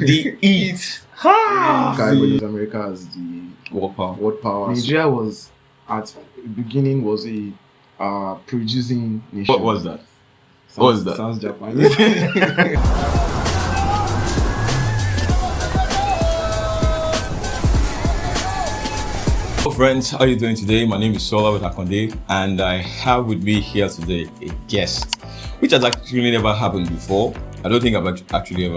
The heat. Ha! North America as the World power. Nigeria was at the beginning was a producing nation. What was that? What was that? Sounds Japanese. Hello friends, how are you doing today? My name is Sola with Akonde, and I have with me here today a guest, which has actually never happened before. I don't think I've actually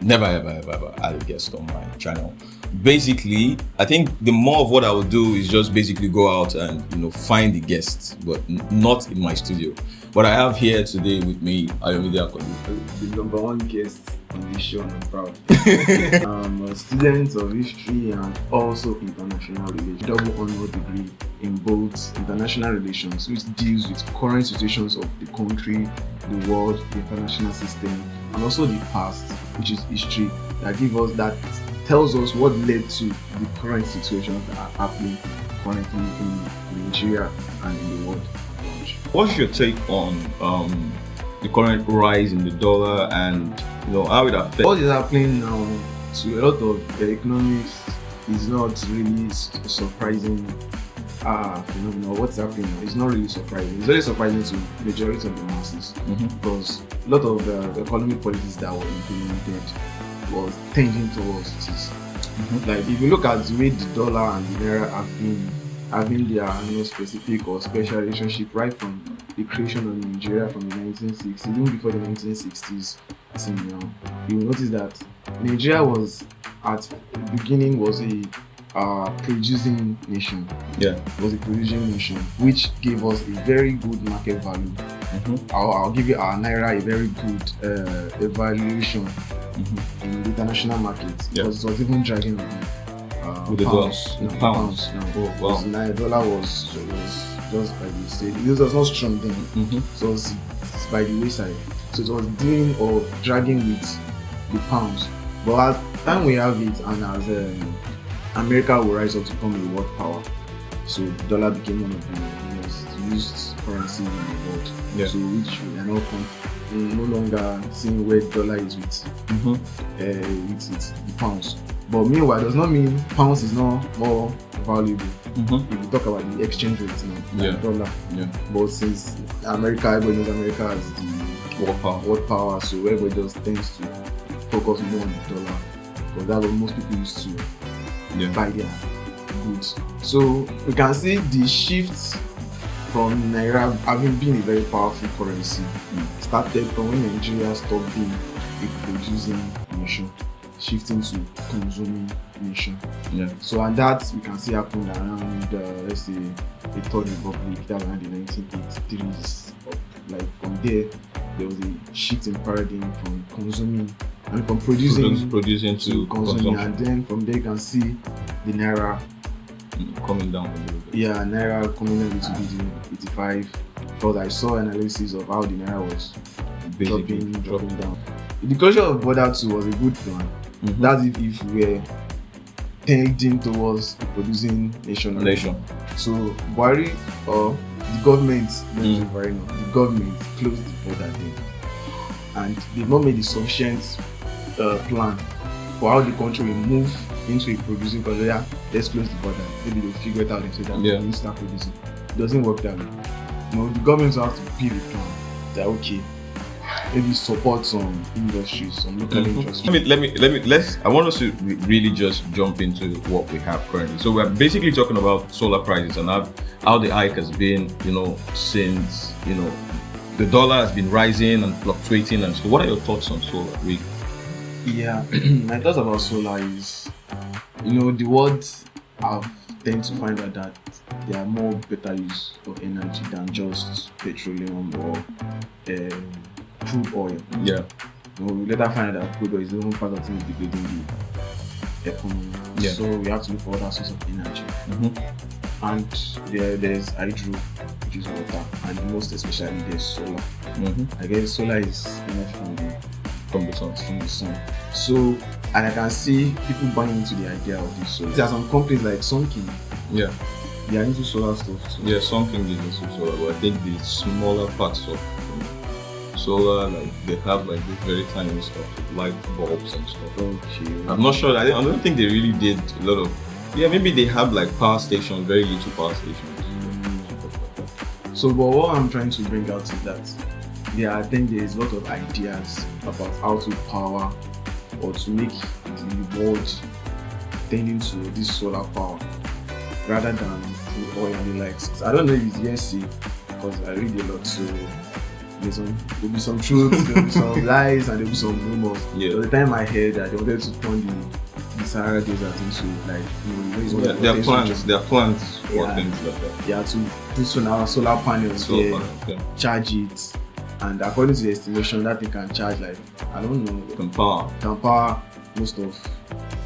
never ever had a guest on my channel. Basically, I think the more of what I will do is just basically go out and find the guests, but not in my studio. But I have here today with me Ayomide Akonde, the number one guest on this show, and I'm proud. I'm a student of history and also international relations. Double honor degree in both international relations, which deals with current situations of the country, the world, the international system, and also the past, which is history, that tells us what led to the current situations that are happening currently in Nigeria and in the world. What's your take on the current rise in the dollar and how it affects? What is happening now to a lot of the economics is not really surprising phenomenon. What's happening now is not really surprising. It's very surprising to the majority of the masses because a lot of the economic policies that were implemented was tending towards this. Like if you look at the way the dollar and the naira have been having their specific or special relationship right from the creation of Nigeria from the 1960s, even before the 1960s till now, you will notice that Nigeria was at the beginning was a producing nation. Yeah, was a producing nation, which gave us a very good market value. I'll give you our naira a very good evaluation in the international market because it was even dragging with the pounds. Pounds. No. Oh, wow. The dollar was just by the state. It was not strong then. So it was by the wayside. So it was dealing or dragging with the pounds. But at the time we have it, and as America will rise up to become a world power, so the dollar became one of the most used currency in the world. Yeah. So which we are no longer seeing where the dollar is with the pounds. But meanwhile, it does not mean pounds is not more valuable. If you talk about the exchange rate now, the dollar. Yeah. But since everybody knows America as the world power, so everybody just tends to focus more on the dollar because that's what most people used to buy their goods. So we can see the shift from naira having been a very powerful currency started from when Nigeria stopped being a producing nation, shifting to consuming nation. So and that we can see happened around let's say the Third Republic, that was around the 1983s. Like from there was a shift in paradigm from consuming and from producing to consuming, and then from there you can see the naira coming down a little bit. Yeah, naira coming down to be 85. Because I saw analysis of how the naira was dropping down. The closure of border too was a good plan. That's if we were tending towards a producing nation. So Buhari or the government, the government closed the border then, and they've not made a sufficient plan for how the country will move into a producing country. Let's close the border. Maybe they'll figure it out and say that we start producing. It doesn't work that way. The government will have to build a plan that maybe support some industries, some local industries. Let's I want us to really just jump into what we have currently. So we're basically talking about solar prices and how the hike has been, since the dollar has been rising and fluctuating. And so what are your thoughts on solar, really? Yeah, my thoughts about solar is, the world have tend to find out that there are more better use of energy than just petroleum or crude oil. Yeah. We later find out that crude oil is even part of things degrading the economy. Yeah. So we have to look for other sources of energy. And there's hydro, which is water, and most especially there's solar. I guess solar is energy from the sun. So, and I can see people buying into the idea of this. So there are some companies like Sunking. Yeah. They are into solar stuff too. Yeah, Sunking is into solar, but I think the smaller parts of solar, like they have like this very tiny stuff, light bulbs and stuff. Okay. I'm not sure. I don't think they really did a lot of. Yeah, maybe they have like power stations, very little power stations. So, but what I'm trying to bring out is that I think there is a lot of ideas about how to power or to make the world tending to this solar power rather than to oil and the likes. I don't know if it's hearsay because I read a lot, so there'll be some truth, there'll be some lies, and there'll be some rumors. Yeah. By the time I heard that they wanted to turn the Sahara Desert into like There are plans for things like that. Yeah, to put solar panels there, charge it, and according to the estimation, that thing can charge like I don't know, can power most of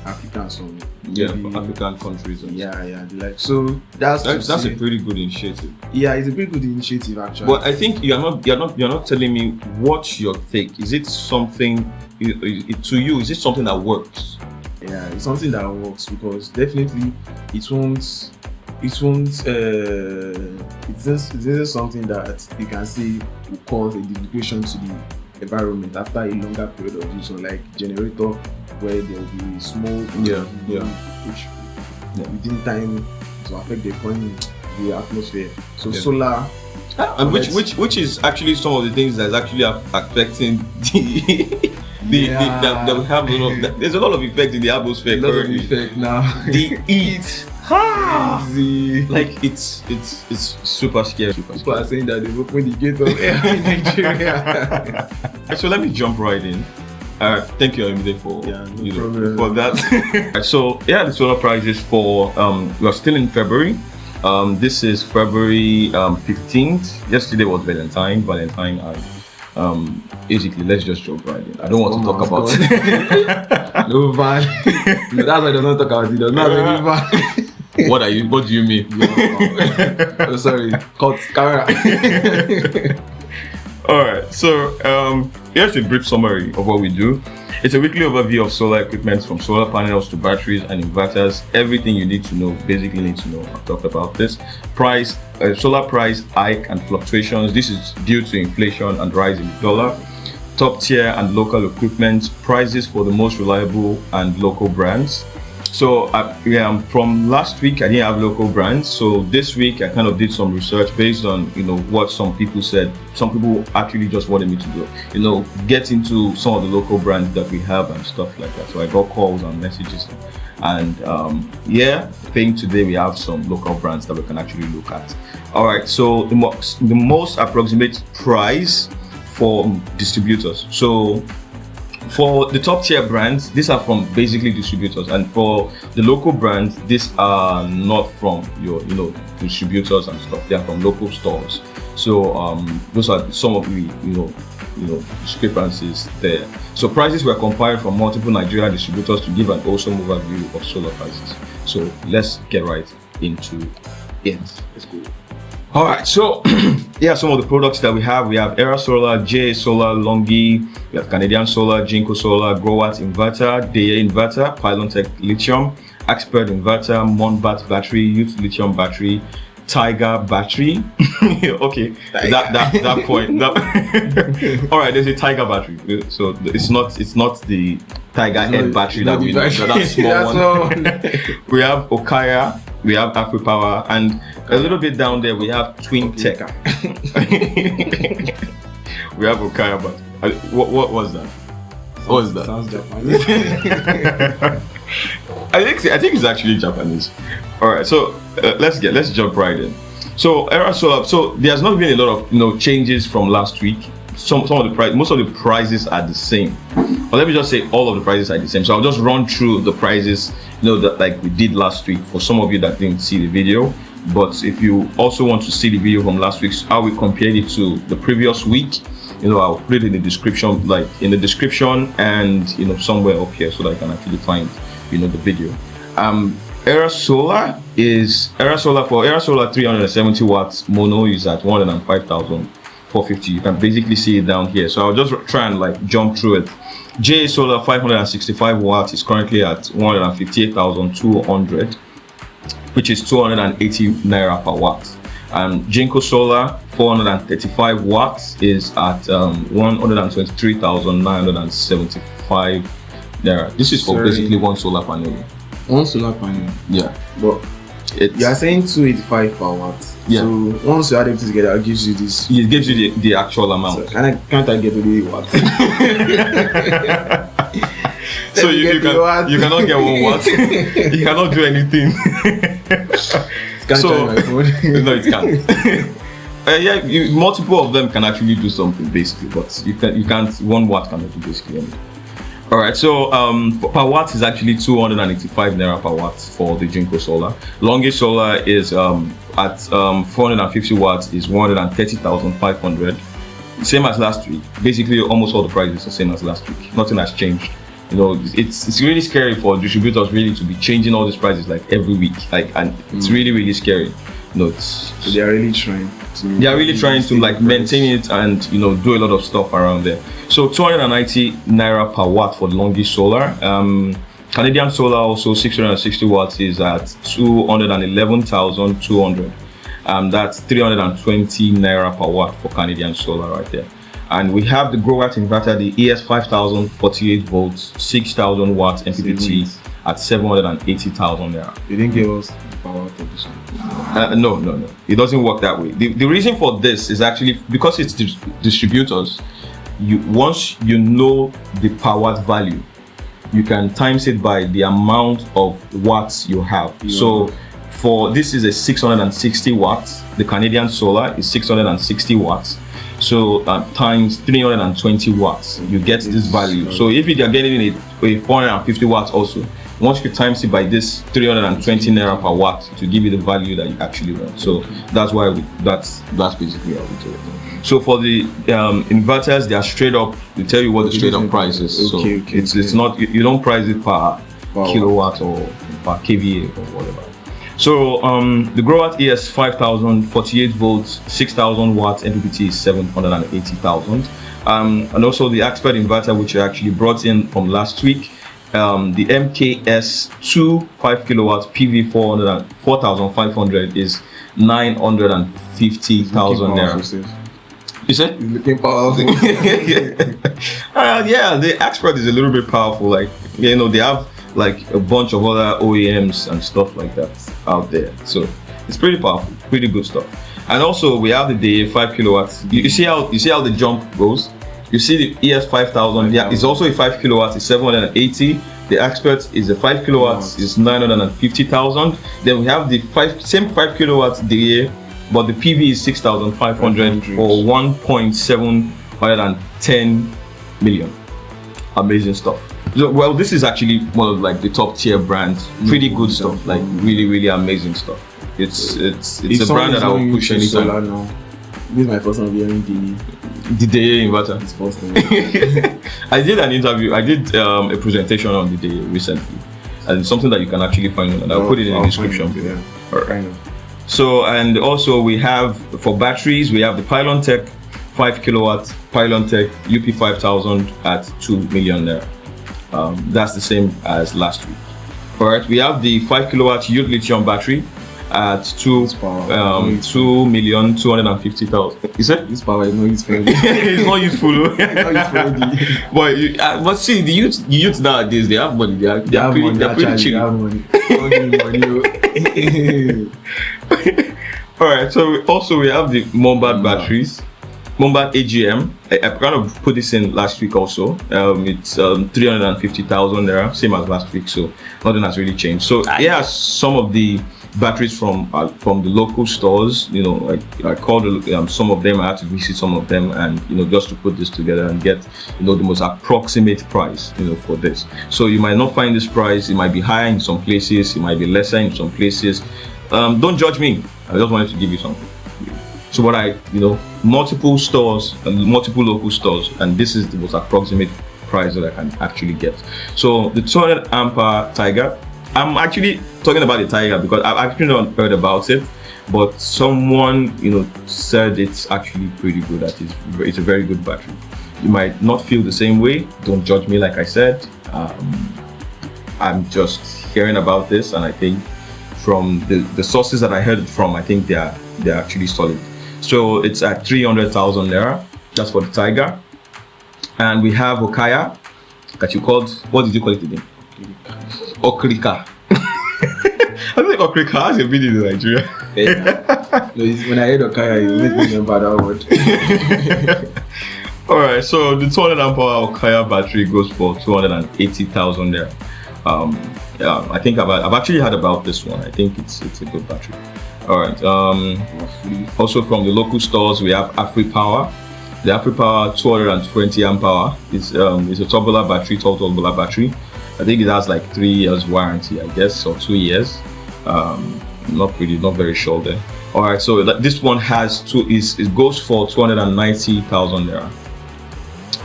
Africans from from African countries. And like so that's a pretty good initiative. Yeah, it's a pretty good initiative actually. But I think you're not telling me what's your take. Is it something to you? Is it something that works? Yeah, it's something that works because definitely it isn't something that you can say will cause a degradation to the environment after a longer period of use, like generator where there will be smoke, which within time to affect the atmosphere. So solar, and which is actually some of the things that's actually affecting that we have there's a lot of effect in the atmosphere currently. Effect now. The heat. Like it's super scary. People are saying that they've opened the gate of air in Nigeria. So let me jump right in. Thank you, Emile, for for that. So the solar prices for we're still in February. This is February 15th. Yesterday was Valentine, and basically let's just jump right in. I don't want to talk about it. No van. No, that's why I don't talk about it. There's not any van. What do you mean? Oh, sorry. Cut camera. Alright, so here's a brief summary of what we do. It's a weekly overview of solar equipment from solar panels to batteries and inverters. Everything you need to know, basically need to know. I've talked about this. Solar price hike and fluctuations. This is due to inflation and rise in the dollar. Top tier and local equipment. Prices for the most reliable and local brands. So from last week I didn't have local brands. So this week I kind of did some research based on what some people said. Some people actually just wanted me to do, get into some of the local brands that we have and stuff like that. So I got calls and messages, and I think today we have some local brands that we can actually look at. All right. So the most approximate price for distributors. So for the top tier brands, these are from basically distributors, and for the local brands, these are not from your distributors and stuff. They are from local stores. So those are some of the discrepancies there. So prices were compiled from multiple Nigerian distributors to give an awesome overview of solar prices. So let's get right into it. Let's go. All right, so some of the products that we have Era Solar, JA Solar, Longi, we have Canadian Solar, Jinko Solar, Growat Inverter, DA Inverter, Pylontech Lithium, Expert Inverter, Monbat Battery, Youth Lithium Battery, Tiger Battery. Okay, that point. All right, there's a Tiger Battery. So it's not the Tiger Head battery that we know. So that's small one. We have Okaya, we have AfriPower, and a little bit down there we have Twin Tech. We have Okaya battery. What was that? What was that? Sounds Japanese. I think it's actually Japanese. All right, so let's jump right in. So Era Solar. So there's not been a lot of changes from last week. Most of the prices are the same. But let me just say all of the prices are the same. So I'll just run through the prices, that like we did last week for some of you that didn't see the video. But if you also want to see the video from last week's, how we compared it to the previous week, I'll put it in the description, and somewhere up here so that I can actually find the video. Era Solar for Era Solar 370 watts mono is at 105,450. You can basically see it down here. So I'll just try and jump through it. JA Solar 565 watts is currently at 158,200, which is 280 naira per watt. Jinko Solar 435 watts is at 123,975 naira. This is for basically one solar panel. One solar panel. Yeah. But you are saying 285 per watt. Yeah. So once you add everything together, it gives you this. It gives you the actual amount. So can't I get to the watt? So you cannot get 1 watt. You cannot do anything. So no, it can't. Multiple of them can actually do something basically, but you can't. 1 watt cannot do basically anything. All right, so per watt is actually 285 naira per watt for the Jinko Solar. Longest Solar is at 450 watts is 130,500. Same as last week. Basically, almost all the prices are the same as last week. Nothing has changed. It's really scary for distributors really to be changing all these prices like every week. And it's really scary. So they are really trying to like maintain it and do a lot of stuff around there. So 290 naira per watt for the longest solar. Canadian Solar also 660 watts is at 211,200. That's 320 naira per watt for Canadian Solar right there. And we have the Growatt inverter, the ES5000 48 volts 6,000 watts MPPT at 780,000 naira. You didn't give us the power of this one. No. It doesn't work that way. The reason for this is actually because it's distributors. Once you know the power value, you can times it by the amount of watts you have. So for this is a 660 watts. The Canadian Solar is 660 watts. So times 320 watts, you get this value. So if you are getting a 450 watts also, once you times it by this 320 naira per watt to give you the value that you actually want. So that's why that's basically how we do it. So for the inverters, they are straight up. We tell you what the straight up price is. It's not, you don't price it per kilowatt or per kVA or whatever. So the Growatt ES5000 48 volts 6,000 watts MPPT is 780,000. And also the expert inverter, which I actually brought in from last week, the MKS2 5 kilowatts PV 4,500 is 950,000 naira. You said? You're looking powerful. Yeah, the expert is a little bit powerful. Like they have like a bunch of other OEMs and stuff like that out there. So it's pretty powerful, pretty good stuff. And also we have the 5 kilowatts. You see how the jump goes? You see the ES5000, yeah, it's also a 5 kilowatts, it's 780. The expert is a 5 kilowatts, is 950,000. Then we have the same 5 kilowatts DA, but the PV is 6,500 or 1.710 million. Amazing stuff. So, well, this is actually one of like the top tier brands. Pretty good stuff, like really amazing stuff. It's a brand that I will push anytime. This is my first time hearing the DA inverter. It's first time. I did an interview. I did a presentation on the DA recently, and it's something that you can actually find on. I'll put it in the description. Yeah. All right. So, and also we have for batteries, we have the Pylon Tech 5 kilowatt Pylon Tech UP5000 at 2 million naira. That's the same as last week. All right. We have the 5 kilowatt Youth Lithium battery at 2,250,000. You said this power is not useful. It's not useful. But see, the youth nowadays, they have money. They're pretty cheap. All right. So we have the Mombad batteries. Mombad AGM. I kind of put this in last week also. It's 350,000 naira, same as last week. So nothing has really changed. So yeah, some of the batteries from the local stores. I called some of them. I had to visit some of them, and just to put this together and get the most approximate price for this. So you might not find this price. It might be higher in some places. It might be lesser in some places. Don't judge me. I just wanted to give you something. So what multiple stores and multiple local stores, and this is the most approximate price that I can actually get. So the 200 ampere Tiger. I'm actually talking about the Tiger because I've actually not heard about it, but someone said it's actually pretty good. That it's a very good battery. You might not feel the same way. Don't judge me, like I said. I'm just hearing about this, and I think from the sources that I heard it from, I think they are they're actually solid. So it's at 300,000 naira. That's for the Tiger. And we have Okaya that you called, what did you call it again? Okrika. I think Okrika has a meaning in Nigeria. When I heard Okaya, you make me remember that word. Alright, so the 200 amp hour Okaya battery goes for 280,000 there. Yeah, I think I've actually heard about this one. I think it's a good battery. Alright, also from the local stores we have AfriPower. The AfriPower 220 amp hour is a tubular battery, tubular battery. I think it has like 3 years warranty, I guess, or 2 years. Not very sure there. Alright, so this one has it goes for 290,000 naira.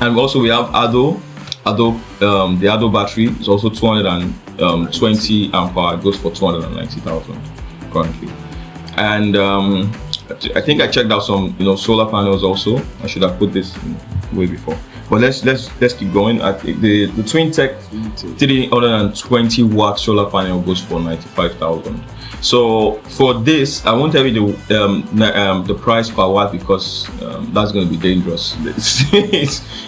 And also we have Ado, the Ado battery is also 220 amp hour. It goes for 290,000 currently. And I think I checked out some solar panels also. I should have put this way before. But let's keep going. At the Twintech 320 watt solar panel goes for 95,000. So for this, I won't tell you the price per watt because that's going to be dangerous.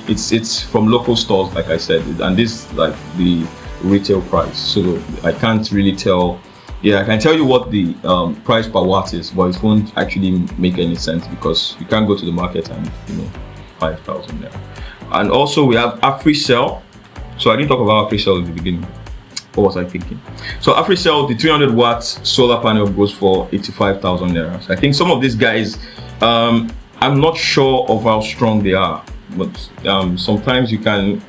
It's from local stores, like I said, and this is like the retail price. So I can't really tell. Yeah, I can tell you what the price per watt is, but it won't actually make any sense because you can't go to the market and 5,000 there. And also we have AfriCell. So I didn't talk about AfriCell at the beginning. What was I thinking? So AfriCell, the 300 watts solar panel goes for 85,000 naira. So I think some of these guys, I'm not sure of how strong they are, but sometimes you can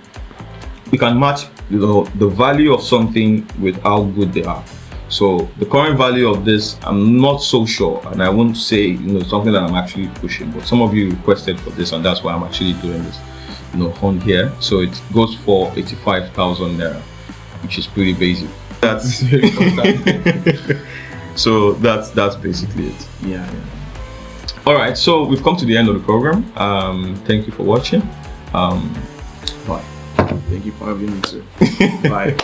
match the value of something with how good they are. So the current value of this, I'm not so sure, and I won't say something that I'm actually pushing. But some of you requested for this, and that's why I'm actually doing this, on here. So it goes for 85,000 naira, which is pretty basic. That's so that's basically it. Yeah. All right, so we've come to the end of the program. Thank you for watching. Bye. Thank you for having me too. Bye.